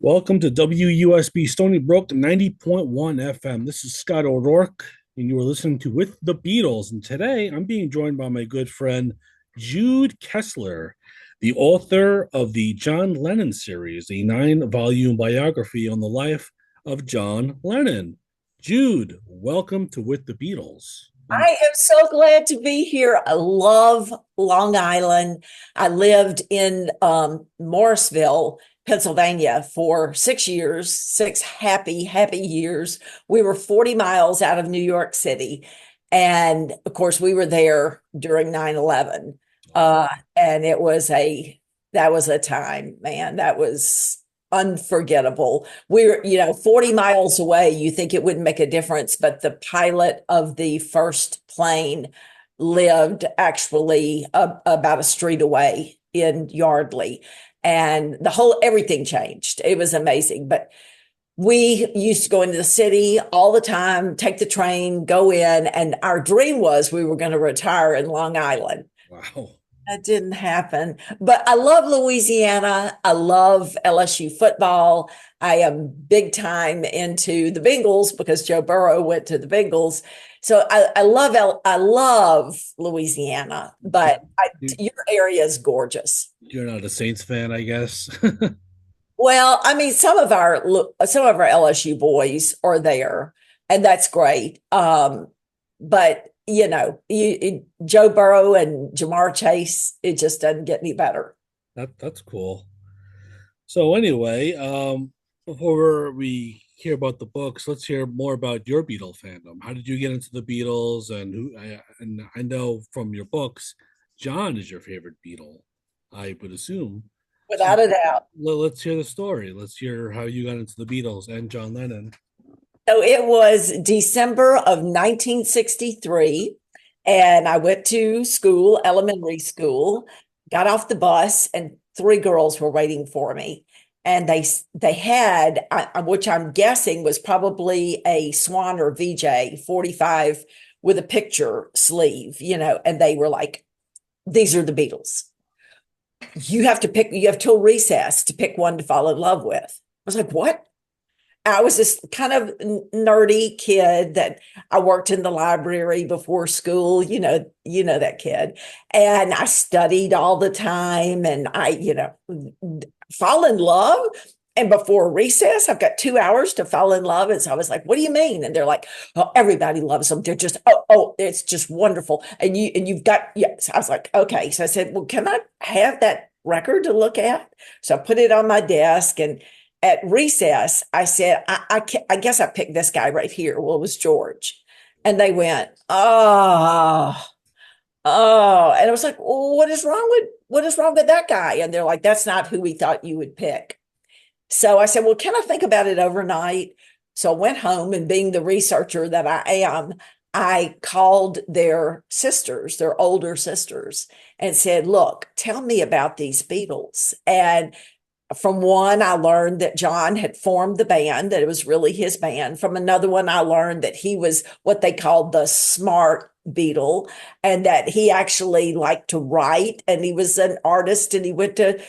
Welcome to WUSB Stony Brook 90.1 FM. This is Scott O'Rourke, and you are listening to With the Beatles. And today I'm being joined by my good friend Jude Kessler, the author of the John Lennon Series, a 9-volume biography on the life of John Lennon. Jude, welcome to With the Beatles. I am so glad to be here. I love Long Island. I lived in Morrisville, Pennsylvania for 6 years, six happy years. We were 40 miles out of New York City. And of course, we were there during 9/11. And that was a time, man. That was unforgettable. We're, 40 miles away. You think it wouldn't make a difference, but the pilot of the first plane lived actually about a street away in Yardley. And everything changed. It was amazing. But we used to go into the city all the time, take the train, go in, and our dream was we were going to retire in Long Island. Wow. That didn't happen. But I love Louisiana. I love LSU football. I am big time into the Bengals because Joe Burrow went to the Bengals. So I love Louisiana, but your area is gorgeous. You're not a Saints fan, I guess. Well, I mean, some of our LSU boys are there, and that's great. But Joe Burrow and Jamar Chase, it just doesn't get any better. That's cool. So anyway, before we hear about the books, let's hear more about your Beatle fandom. How did you get into the Beatles, and and I know from your books, John is your favorite Beatle, I would assume. So Without a doubt. let's hear the story. Let's hear how you got into the Beatles and John Lennon. So it was December of 1963, and I went to school, elementary school, got off the bus, and three girls were waiting for me. And they had, which I'm guessing was probably a Swan or VJ 45 with a picture sleeve, and they were like, "These are the Beatles. You have till recess to pick one to fall in love with." I was like, "What?" I was this kind of nerdy kid that I worked in the library before school, that kid. And I studied all the time and fall in love. And before recess, I've got 2 hours to fall in love. And so I was like, "What do you mean?" And they're like, "Oh, everybody loves them. They're just, it's just wonderful." And you've got, yes. I was like, "Okay." So I said, "Well, can I have that record to look at?" So I put it on my desk, and at recess, I said, I guess I picked this guy right here. Well, it was George. And they went, "Oh, oh." And I was like, "Well, what is wrong with that guy?" And they're like, "That's not who we thought you would pick." So I said, "Well, can I think about it overnight?" So I went home, and being the researcher that I am, I called their sisters, their older sisters, and said, "Look, tell me about these Beatles." And from one, I learned that John had formed the band, that it was really his band. From another one, I learned that he was what they called the smart Beatle, and that he actually liked to write, and he was an artist, and he went to,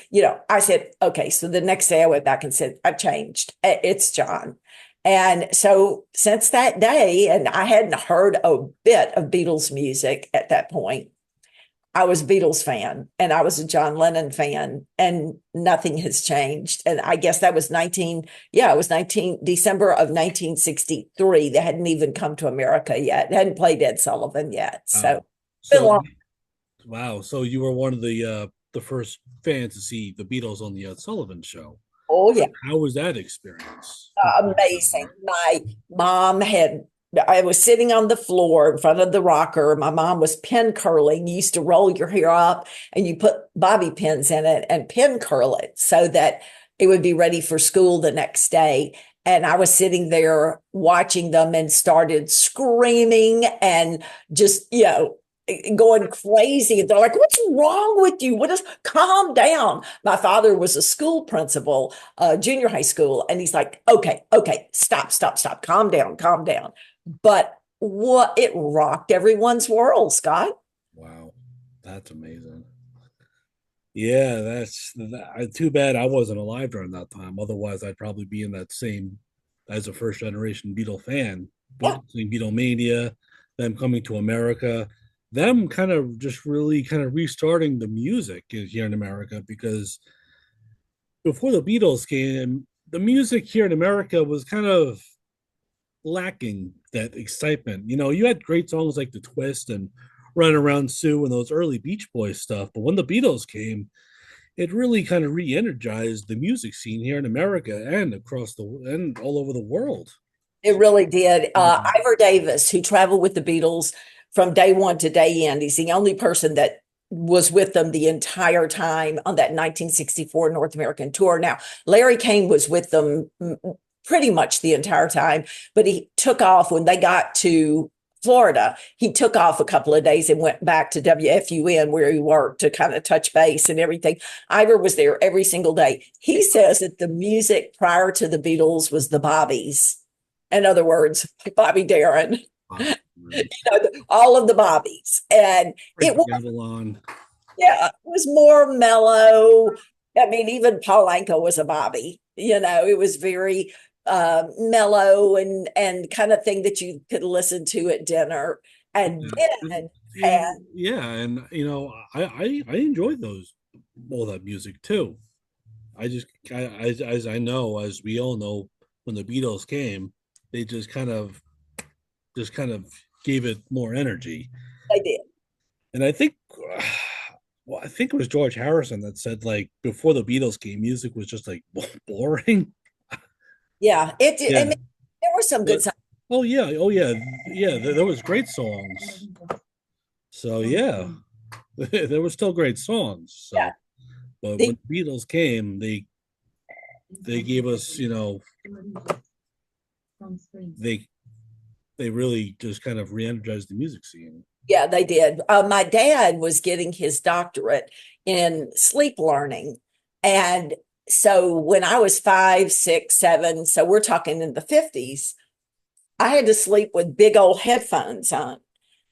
I said, "Okay." So the next day I went back and said, "I've changed. It's John." And so since that day, and I hadn't heard a bit of Beatles music at that point, I was a Beatles fan and I was a John Lennon fan, and nothing has changed. And I guess that was it was December of 1963. They hadn't even come to America yet. They hadn't played Ed Sullivan yet. So Wow. it's been So long. wow. So you were one of the first fans to see the Beatles on the Ed Sullivan Show. Oh yeah. How was that experience compared to Amazing. I was sitting on the floor in front of the rocker. My mom was pin curling. You used to roll your hair up and you put bobby pins in it and pin curl it so that it would be ready for school the next day. And I was sitting there watching them and started screaming and just, going crazy. And they're like, "What's wrong with you? What is, calm down." My father was a school principal, junior high school. And he's like, "Okay, stop, calm down, calm down." But it rocked everyone's world, Scott. Wow, that's amazing. Yeah, too bad I wasn't alive during that time. Otherwise, I'd probably be in that same as a first generation Beatle fan. Yeah, Beatlemania, them coming to America, them kind of just really kind of restarting the music here in America because before the Beatles came, the music here in America was kind of lacking that excitement. You had great songs like The Twist and Run Around Sue and those early Beach Boys stuff, but when the Beatles came, it really kind of re-energized the music scene here in America and and all over the world. it really did. Mhm. Ivor Davis, who traveled with the Beatles from day one to day end, he's the only person that was with them the entire time on that 1964 North American tour. Now, Larry Kane was with them pretty much the entire time, but he took off when they got to Florida. He took off a couple of days and went back to WFUN where he worked to kind of touch base and everything. Ivor was there every single day. He says that the music prior to the Beatles was the Bobbies. In other words, Bobby Darin, Wow. all of the Bobbies. And it Frankie was, Avalon. yeah, it was more mellow. I mean, even Paul Anka was a Bobby. It was very mellow and kind of thing that you could listen to at dinner. And Yeah. then had, Yeah, and I enjoyed those all that music too. As I know, as we all know, when the Beatles came, they just kind of gave it more energy. they did. And I think, well, I think it was George Harrison that said like before the Beatles came, music was just like boring. Yeah, it did. I Yeah, mean, there were some good but songs. oh yeah, yeah. There was great songs. So yeah, there were still great songs. Yeah. So, but The, when the Beatles came, they gave us, they they really just kind of re-energized the music scene. Yeah, they did. My dad was getting his doctorate in sleep learning. And so when I was 5, 6, 7, so we're talking in the 50s, I had to sleep with big old headphones on.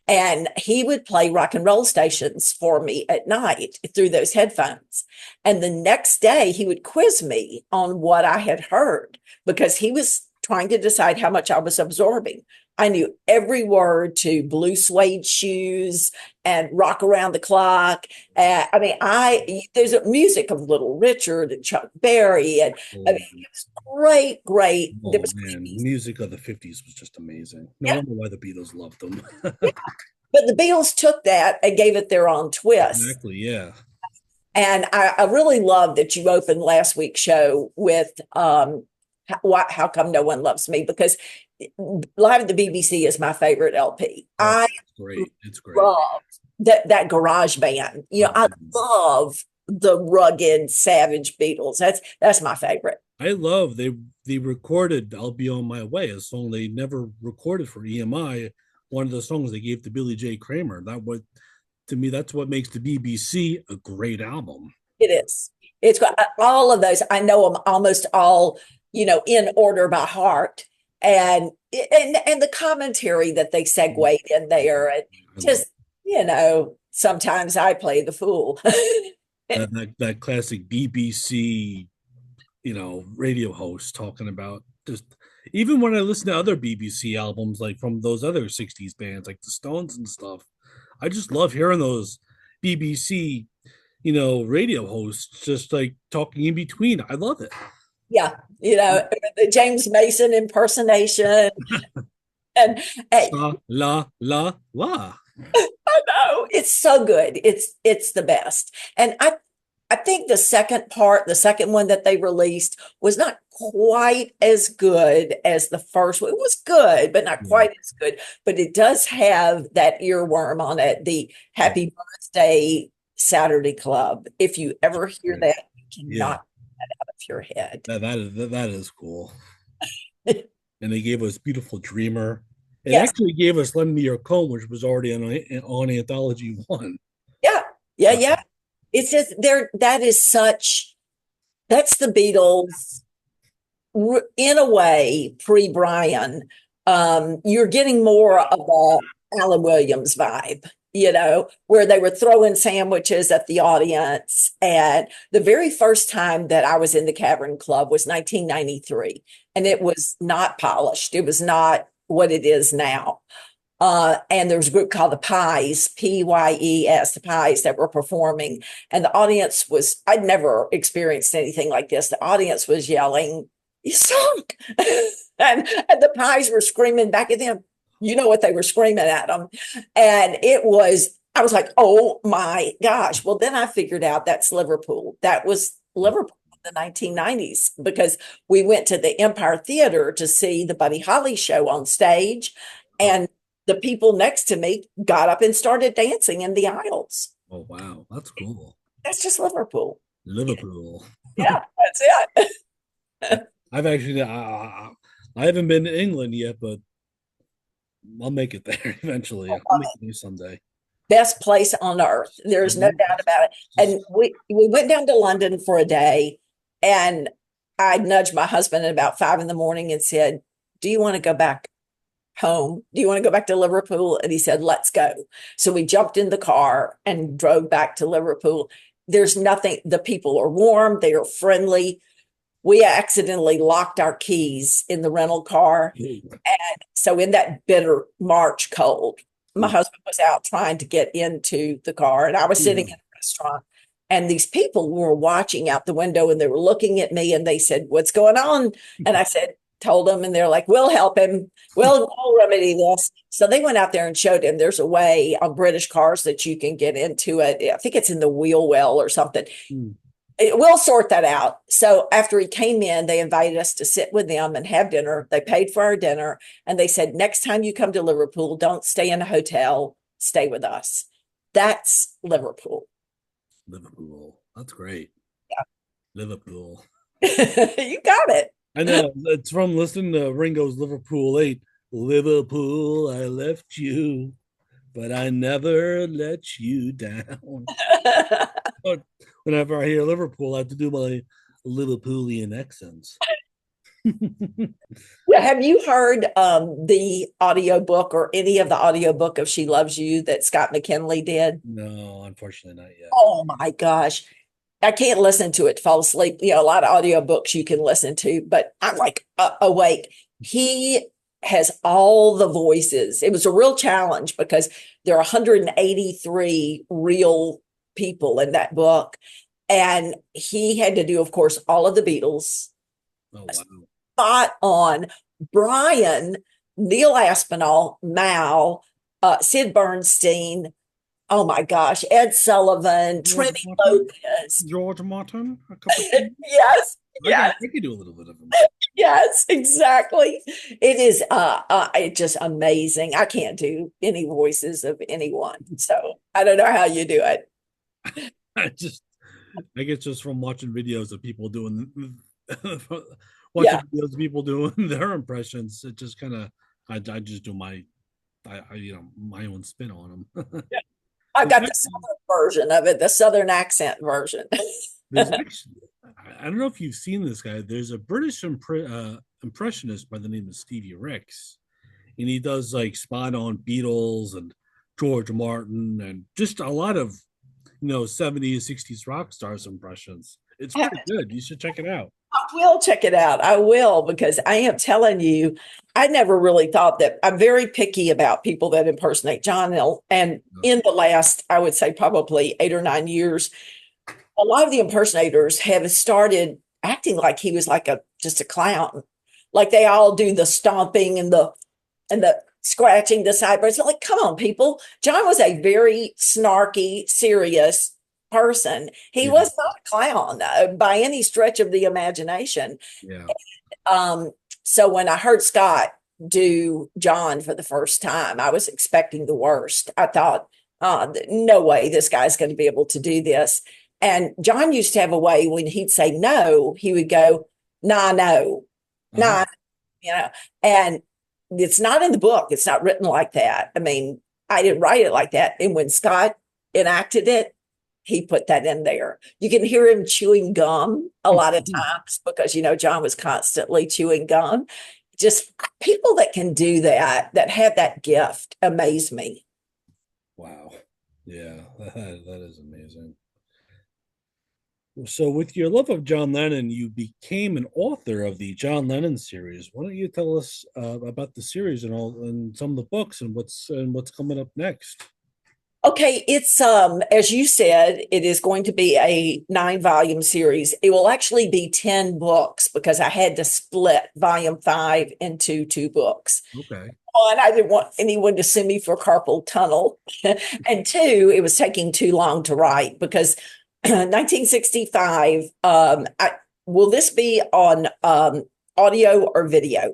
And he would play rock and roll stations for me at night through those headphones. And the next day, he would quiz me on what I had heard because he was trying to decide how much I was absorbing. I knew every word to Blue Suede Shoes and Rock Around the Clock. I mean, there's a music of Little Richard and Chuck Berry, and I mean, Oh, it was great, great. There oh was great man, music. music of the '50s was just amazing. No Yeah, wonder why the Beatles loved them. but the Beatles took that and gave it their own twist. Exactly. Yeah. And I really love that you opened last week's show with how come no one loves me? Because Live at the BBC is my favorite LP. Oh, I it's great. It's great. love that garage band. Oh, I love the rugged, savage Beatles. That's my favorite. I love they recorded "I'll Be on My Way," a song they never recorded for EMI. One of the songs they gave to Billy J. Kramer. That what To me, that's what makes the BBC a great album. It is. It's got all of those. I know them almost all, in order by heart, and the commentary that they segued in there, and I love just sometimes I play the fool. that classic BBC, radio host talking about just even when I listen to other BBC albums like from those other '60s bands like the Stones and stuff. I just love hearing those BBC, radio hosts just like talking in between. I love it. Yeah, the James Mason impersonation, and La la la la. I know it's so good. It's the best, and I think the second one that they released was not quite as good as the first one. It was good, but not Yeah. quite as good. But it does have that earworm on it, the Oh, Happy Birthday Saturday Club. If you ever hear great. that, you Yeah, cannot get that out of your head. that is cool. And they gave us Beautiful Dreamer. It Yes. actually gave us Lend Me Your Comb, which was already on Anthology One. Yeah. Yeah. Uh, Yeah. It's just there. That's the Beatles in a way, pre Brian. You're getting more of a Alan Williams vibe. where they were throwing sandwiches at the audience. And the very first time that I was in the Cavern Club was 1993, and it was not polished. It was not what it is now. And there was a group called the Pies, Pyes, the Pies that were performing. And the audience was, I'd never experienced anything like this. The audience was yelling, "You suck." And the Pies were screaming back at them. You know what they were screaming at them. And I was like, oh my gosh. Well, then I figured out that's Liverpool. That was Liverpool in the 1990s because we went to the Empire Theater to see the Buddy Holly show on stage. And the people next to me got up and started dancing in the aisles. Oh, wow. That's cool. That's just Liverpool. Liverpool. Yeah, that's it. I've actually, I haven't been to England yet, but I'll make it there eventually. I'll make it there someday. Best place on earth. There's no doubt about it. And we went down to London for a day, and I nudged my husband at about 5 a.m. and said, "Do you want to go back home? Do you want to go back to Liverpool?" And he said, "Let's go." So we jumped in the car and drove back to Liverpool. There's nothing, the people are warm, they are friendly. We accidentally locked our keys in the rental car. And so in that bitter March cold, my husband was out trying to get into the car, and I was sitting in a restaurant. And these people were watching out the window, and they were looking at me, and they said, "What's going on?" And I told them, and they're like, "We'll help him. We'll remedy this." So they went out there and showed him there's a way on British cars that you can get into it. I think it's in the wheel well or something. We'll sort that out. So after he came in, they invited us to sit with them and have dinner. They paid for our dinner, and they said, "Next time you come to Liverpool, don't stay in a hotel, stay with us." That's Liverpool. Liverpool. That's great. Yeah. Liverpool. You got it. I know. It's from listening to Ringo's Liverpool 8. Liverpool, I left you, but I never let you down. But whenever I hear Liverpool, I have to do my Liverpoolian accents. Yeah, have you heard the audiobook or any of the audiobook of She Loves You that Scott McKinley did? No, unfortunately not yet. Oh my gosh. I can't listen to it to fall asleep. A lot of audiobooks you can listen to, but I'm like awake. He has all the voices. It was a real challenge because there are 183 real people in that book. And he had to do, of course, all of the Beatles. Oh, wow. Spot on. Brian, Neil Aspinall, Mal, Sid Bernstein. Oh my gosh, Ed Sullivan, Trini Lopez, George Martin. Yes, yes. I can do a little bit of them. Yes, exactly. It is it's just amazing. I can't do any voices of anyone, so I don't know how you do it. I guess just from watching videos of people doing videos of people doing their impressions, it just kind of I just do my my own spin on them. Yeah. I've got the Southern version of it, the Southern accent version. There's actually, I don't know if you've seen this guy. There's a British impressionist by the name of Stevie Ricks, and he does like spot on Beatles and George Martin and just a lot of 70s, 60s rock stars impressions. It's pretty good. You should check it out. I will check it out. I will, because I am telling you, I never really thought that. I'm very picky about people that impersonate John. And in the last, I would say probably 8 or 9 years, a lot of the impersonators have started acting like he was like just a clown. Like they all do the stomping and the scratching the sideburns. Like, come on, people. John was a very snarky, serious person. He was not a clown by any stretch of the imagination. Yeah. So when I heard Scott do John for the first time, I was expecting the worst. I thought, no way this guy's going to be able to do this. And John used to have a way when he'd say no, he would go, "Nah, no, nah," and it's not in the book. It's not written like that. I mean, I didn't write it like that. And when Scott enacted it, he put that in there. You can hear him chewing gum a lot of times because, John was constantly chewing gum. Just people that can do that have that gift, amaze me. Wow. Yeah, that is amazing. So, with your love of John Lennon, you became an author of the John Lennon series. Why don't you tell us about the series and all, and some of the books, and what's coming up next? Okay, it's as you said, it is going to be a 9 volume series. It will actually be 10 books because I had to split volume 5 into 2 books. Okay. One, I didn't want anyone to sue me for carpal tunnel. And two, it was taking too long to write because 1965, will this be on audio or video?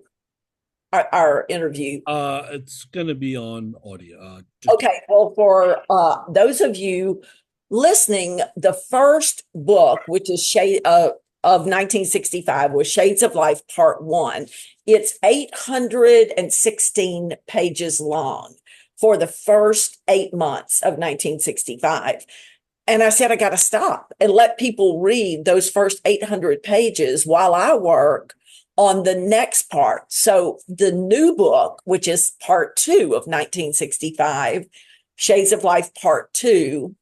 Our interview. It's gonna be on audio. Just Okay, well, for those of you listening, the first book, which is of 1965, was Shades of Life Part One. It's 816 pages long for the first 8 months of 1965. And I said, I got to stop and let people read those first 800 pages while I work on the next part. So the new book, which is part 2 of 1965, Shades of Life Part 2,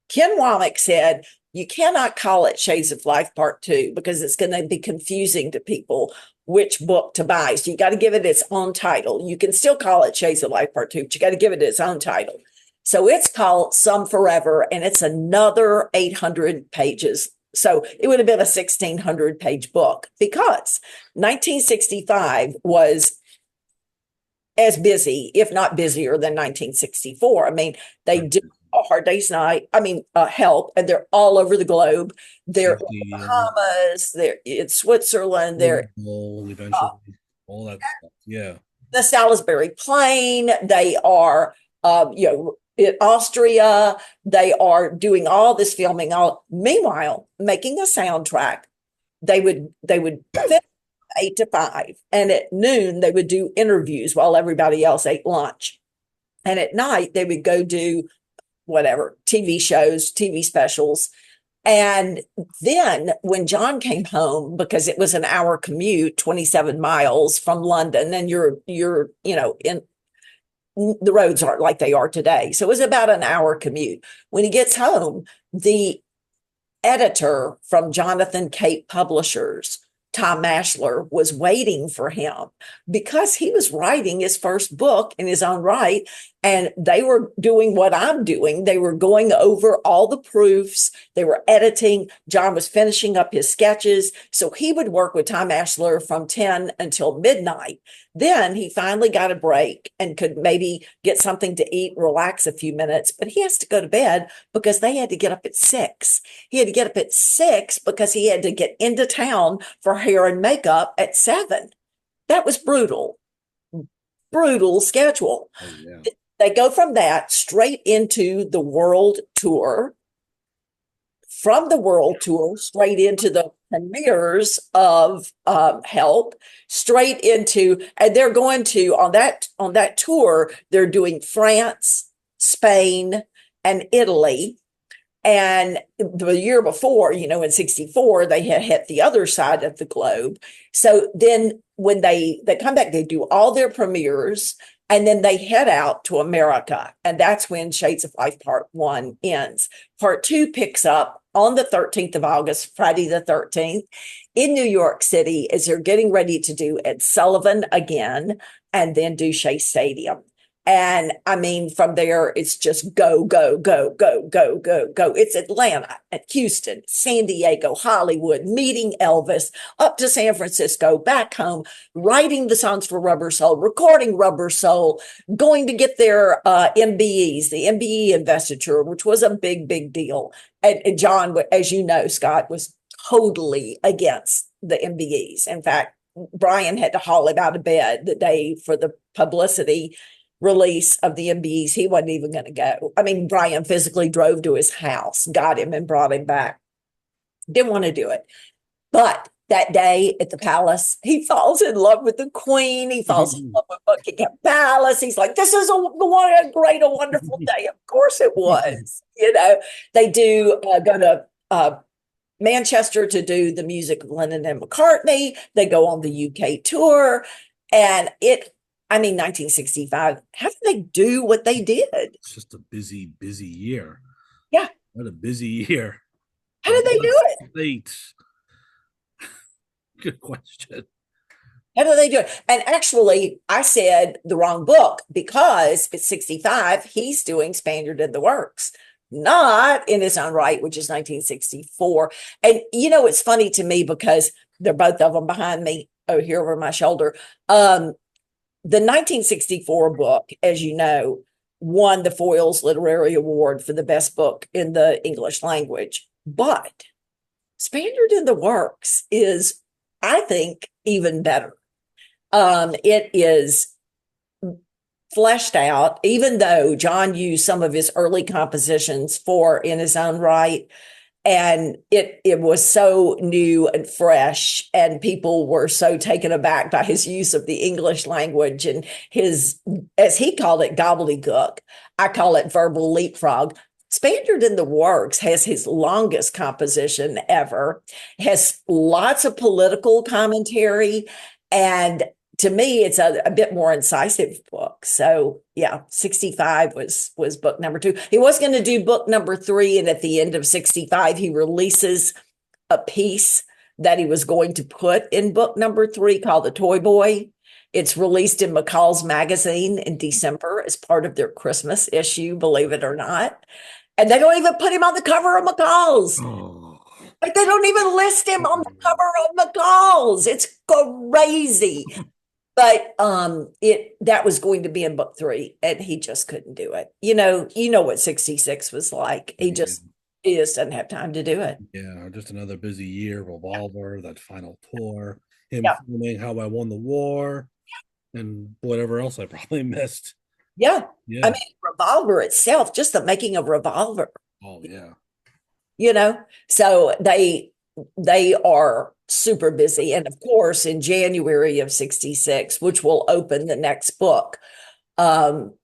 Ken Womack said, you cannot call it Shades of Life Part 2 because it's going to be confusing to people which book to buy. So you got to give it its own title. You can still call it Shades of Life Part 2, but you got to give it its own title. So it's called Some Forever, and it's another 800 pages. So it would have been a 1,600 page book because 1965 was as busy, if not busier, than 1964. I mean, they do a Hard Day's Night, Help, and they're all over the globe. They're in the Cynthia, Bahamas, they're in Switzerland, they're Bowl, eventually, uh, all that stuff. Yeah. the Salisbury Plain, they are, in Austria, they are doing all this filming. Meanwhile, making a soundtrack, they would film 8 to 5, and at noon they would do interviews while everybody else ate lunch, and at night they would go do whatever TV shows, TV specials. And then when John came home, because it was an hour commute, 27 miles from London, and you're in the roads aren't like they are today. So it was about an hour commute. When he gets home, the editor from Jonathan Cape Publishers, Tom Mashler, was waiting for him because he was writing his first book in his own right. And they were doing what I'm doing. They were going over all the proofs. They were editing. John was finishing up his sketches. So he would work with Tom Mashler from 10 until midnight. Then he finally got a break and could maybe get something to eat, relax a few minutes, but he has to go to bed because they had to get up at 6. He had to get up at 6 because he had to get into town for hair and makeup at 7. That was brutal, brutal schedule. Oh, yeah. They go from that straight into the world tour, from the world tour straight into the premieres of Help, straight into, and they're going to on that tour. They're doing France, Spain, and Italy. And the year before, in 64, they had hit the other side of the globe. So then when they come back, they do all their premieres and then they head out to America. And that's when Shades of Life Part 1 ends. Part 2 picks up on the 13th of August, Friday the 13th, in New York City, as they're getting ready to do Ed Sullivan again and then do Shea Stadium. And I mean, from there, it's just go, go, go, go, go, go, go. It's Atlanta and Houston, San Diego, Hollywood, meeting Elvis, up to San Francisco, back home, writing the songs for Rubber Soul, recording Rubber Soul, going to get their MBEs, the MBE investiture, which was a big, big deal. And John, as you know, Scott, was totally against the MBEs. In fact, Brian had to haul him out of bed the day for the publicity release of the MBEs. He wasn't even going to go. I mean, Brian physically drove to his house, got him, and brought him back. Didn't want to do it. But that day at the palace, he falls in love with the queen. He falls in love with Buckingham Palace. He's like, this is a great, a wonderful day. Of course it was. They do go to Manchester to do the music of Lennon and McCartney. They go on the UK tour. And I mean, 1965. How did they do what they did? It's just a busy, busy year. Yeah. What a busy year. How A did they lot of do it? states. Good question. How do they do it? And actually, I said the wrong book because it's 65. He's doing Spaniard in the Works, not in his own right, which is 1964. And it's funny to me because they're both of them behind me, oh, here over my shoulder. The 1964 book, as you know, won the Foyles Literary Award for the best book in the English language. But Spaniard in the Works is, I think, even better. It is fleshed out, even though John used some of his early compositions for in his own right. And it was so new and fresh, and people were so taken aback by his use of the English language and his, as he called it, gobbledygook. I call it verbal leapfrog. Spaniard in the Works has his longest composition ever, has lots of political commentary, and to me, it's a bit more incisive book. So yeah, 65 was book number 2. He was going to do book number 3, and at the end of 65, he releases a piece that he was going to put in book number 3 called The Toy Boy. It's released in McCall's magazine in December as part of their Christmas issue, believe it or not. And they don't even put him on the cover of McCall's. Oh, Like they don't even list him on the cover of McCall's. It's crazy. But it that was going to be in book 3, and he just couldn't do it. You know what 66 was like. yeah. He just doesn't have time to do it. Yeah, just another busy year. Revolver, that final tour, him Yeah. filming How I Won the War, and whatever else I probably missed. Yeah. I Yeah. mean, Revolver itself, just the making of Revolver, Oh, yeah. you know. So they are super busy. And of course, in January of 66, which will open the next book, um,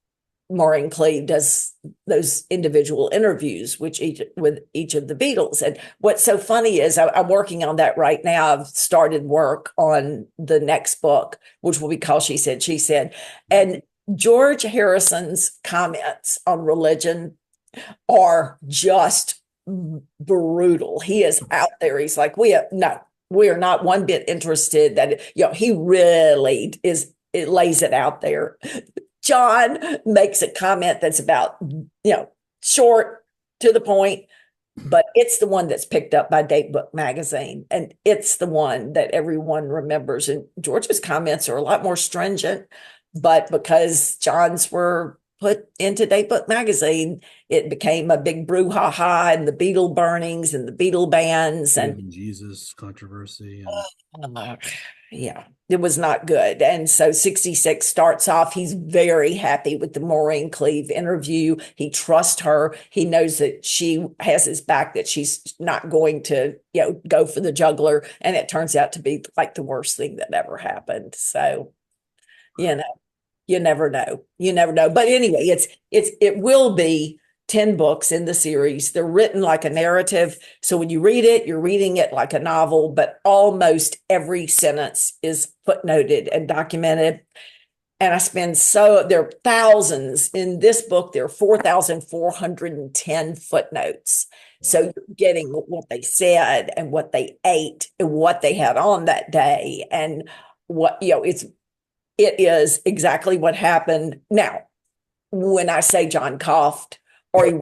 Maureen Cleave does those individual interviews with each of the Beatles. And what's so funny is I'm working on that right now. I've started work on the next book, which will be called She Said, She Said. And George Harrison's comments on religion are just brutal. He is out there. He's like, we are not one bit interested that, he really is, it lays it out there. John makes a comment that's about, short to the point, but it's the one that's picked up by Datebook magazine. And it's the one that everyone remembers. And George's comments are a lot more stringent, but because John's were put into Datebook magazine, it became a big brouhaha, and the Beatle burnings and the Beatle bans and Even Jesus controversy. And uh, yeah, it was not good. And so 66 starts off. He's very happy with the Maureen Cleave interview. He trusts her. He knows that she has his back, that she's not going to, go for the juggler. And it turns out to be like the worst thing that ever happened. So, you know, you never know. You never know. But anyway, it will be 10 books in the series. They're written like a narrative. So when you read it, you're reading it like a novel, but almost every sentence is footnoted and documented. And there are thousands in this book. There are 4,410 footnotes. So wow. you're getting what they said and what they ate and what they had on that day. And it is exactly what happened. Now, when I say John coughed or he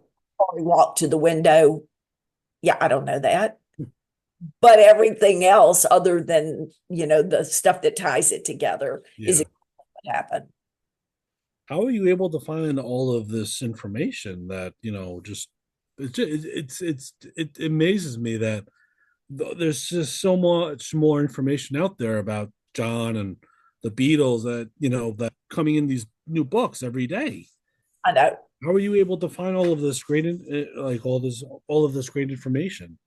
walked to the window, yeah, I don't know that. But everything else, other than, the stuff that ties it together, is Yeah. exactly what happened. How are you able to find all of this information that, just it amazes me that there's just so much more information out there about John and the Beatles that, that coming in these new books every day. I know. How are you able to find all of this great, like all of this great information?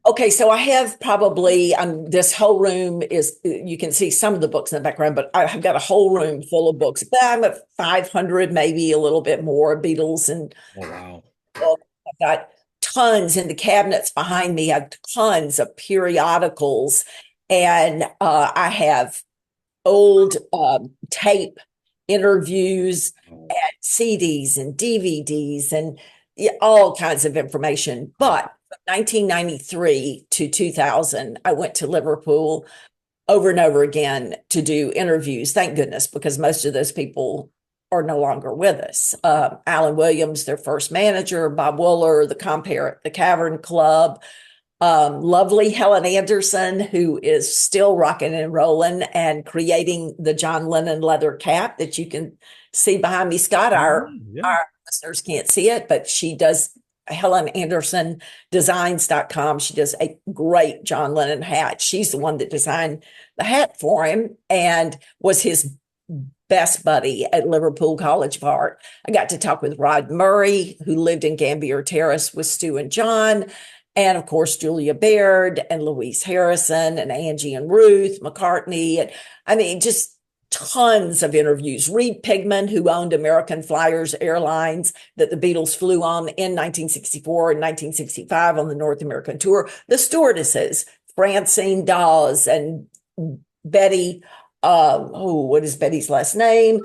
Okay, so I have probably this whole room is, you can see some of the books in the background, but I have got a whole room full of books. But I'm at 500, maybe a little bit more Beatles and Oh, wow. I've got tons in the cabinets behind me. I have tons of periodicals, and I have old tape interviews Oh, and CDs and DVDs and yeah, all kinds of information. wow. But from 1993 to 2000, I went to Liverpool over and over again to do interviews. Thank goodness, because most of those people are no longer with us. Alan Williams, their first manager, Bob Wooler, the compere at the Cavern Club, lovely Helen Anderson, who is still rocking and rolling and creating the John Lennon leather cap that you can see behind me. Scott, Yeah. our listeners can't see it, but she does Helen Anderson Designs.com. She does a great John Lennon hat. She's the one that designed the hat for him and was his best buddy at Liverpool College of Art. I got to talk with Rod Murray, who lived in Gambier Terrace with Stu and John. And of course, Julia Baird and Louise Harrison and Angie and Ruth McCartney. And I mean, just tons of interviews. Reed Pigman, who owned American Flyers Airlines that the Beatles flew on in 1964 and 1965 on the North American tour. The stewardesses, Francine Dawes and Betty, what is Betty's last name?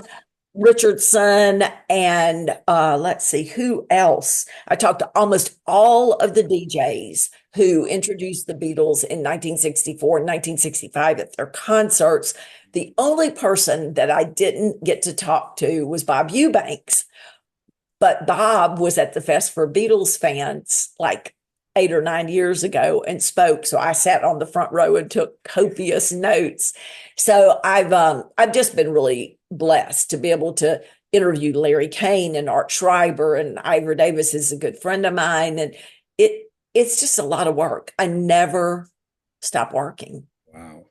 Richardson, and let's see who else. I talked to almost all of the DJs who introduced the Beatles in 1964 and 1965 at their concerts. The only person that I didn't get to talk to was Bob Eubanks, but Bob was at the Fest for Beatles fans like 8 or 9 years ago and spoke. So I sat on the front row and took copious notes. So I've just been really blessed to be able to interview Larry Kane and Art Schreiber, and Ivor Davis is a good friend of mine. And it's just a lot of work. I never stop working. Wow.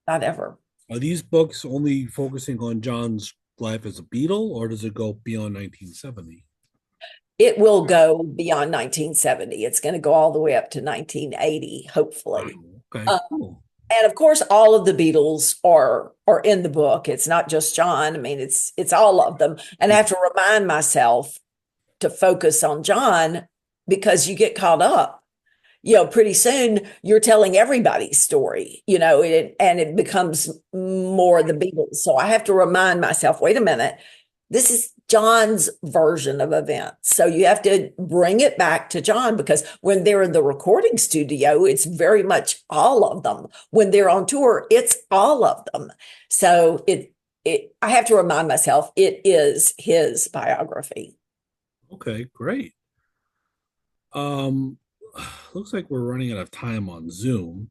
Not ever. Are these books only focusing on John's life as a Beatle, or does it go beyond 1970? It will go beyond 1970. It's going to go all the way up to 1980, hopefully. Wow. Okay, Uh, cool. and of course, all of the Beatles are in the book. It's not just John. I mean, it's all of them. And I have to remind myself to focus on John because you get caught up. Pretty soon you're telling everybody's story, and it becomes more the Beatles. So I have to remind myself, wait a minute, this is John's version of events. So you have to bring it back to John because when they're in the recording studio, it's very much all of them. When they're on tour, it's all of them. So I have to remind myself it is his biography. Okay, great. Um, looks like we're running out of time on Zoom.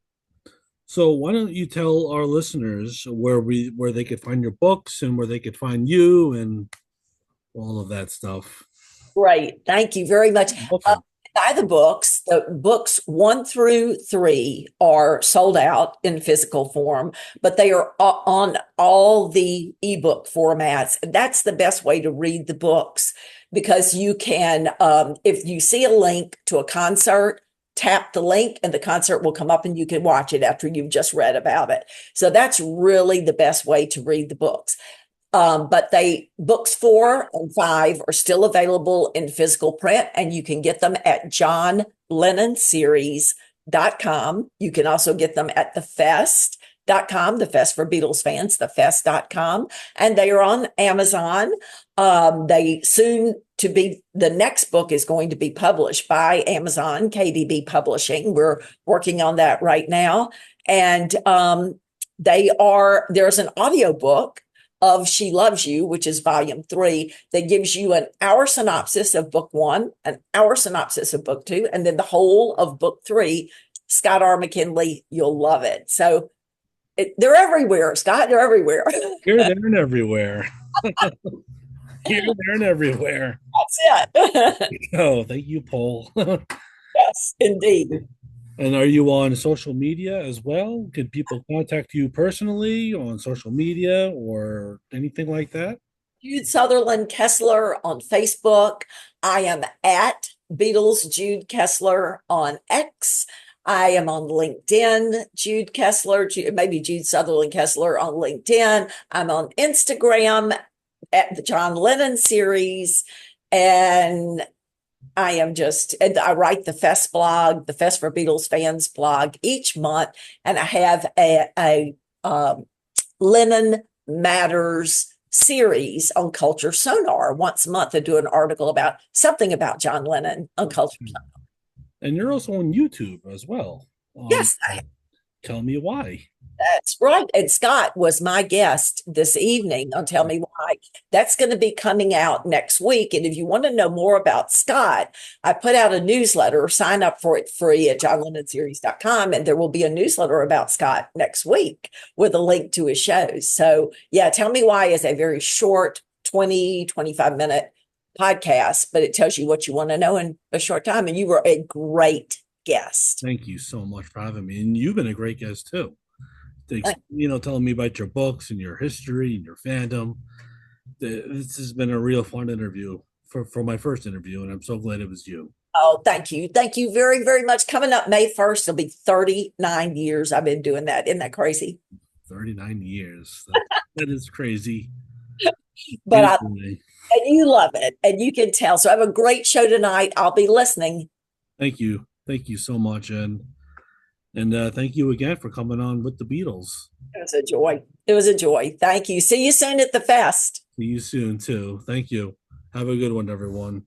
So why don't you tell our listeners where they could find your books and where they could find you and all of that stuff. Great. Thank you very much. Uh, Welcome. Buy the books. The books 1 through 3 are sold out in physical form, but they are on all the ebook formats. That's the best way to read the books because you can, if you see a link to a concert, tap the link and the concert will come up and you can watch it after you've just read about it. So that's really the best way to read the books. But books 4 and 5 are still available in physical print, and you can get them at John Lennon Series.com. You can also get them at thefest.com, the Fest for Beatles fans, thefest.com, and they are on Amazon. The next book is going to be published by Amazon, KDB Publishing. We're working on that right now. And there's an audiobook of She Loves You, which is volume 3, that gives you an hour synopsis of book 1, an hour synopsis of book 2, and then the whole of book 3. Scott R. McKinley, you'll love it. So they're everywhere, Scott. They're everywhere. Here, there, and everywhere. Here, there, and everywhere. That's it. Oh, thank you, Paul. Yes, indeed. And are you on social media as well? Can people contact you personally on social media or anything like that? Jude Sutherland Kessler on Facebook. I am at Beatles Jude Kessler on X. I am on LinkedIn, Jude Kessler, maybe Jude Sutherland Kessler on LinkedIn. I'm on Instagram at the John Lennon Series. And I write the Fest blog, the Fest for Beatles fans blog each month. And I have a Lennon Matters series on Culture Sonar. Once a month, I do an article about something about John Lennon on Culture Sonar. And you're also on YouTube as well. Yes, Tell me why. that's right. And Scott was my guest this evening on Tell Me Why. That's going to be coming out next week. And if you want to know more about Scott, I put out a newsletter. Sign up for it free at johnlennonseries.com. And there will be a newsletter about Scott next week with a link to his shows. So, yeah, Tell Me Why is a very short 20-25 minute podcast, but it tells you what you want to know in a short time. And you were a great guest. Thank you so much for having me. And you've been a great guest too. Telling me about your books and your history and your fandom. This has been a real fun interview for my first interview, and I'm so glad it was you. Oh, thank you. Thank you very, very much. Coming up May 1st, it'll be 39 years I've been doing that. Isn't that crazy? 39 years. That is crazy. But Anyway, and you love it, and you can tell. So I have a great show tonight. I'll be listening. thank you. Thank you so much. And thank you again for coming on with the Beatles. It was a joy. It was a joy. Thank you. See you soon at the fest. See you soon too. Thank you. Have a good one, everyone.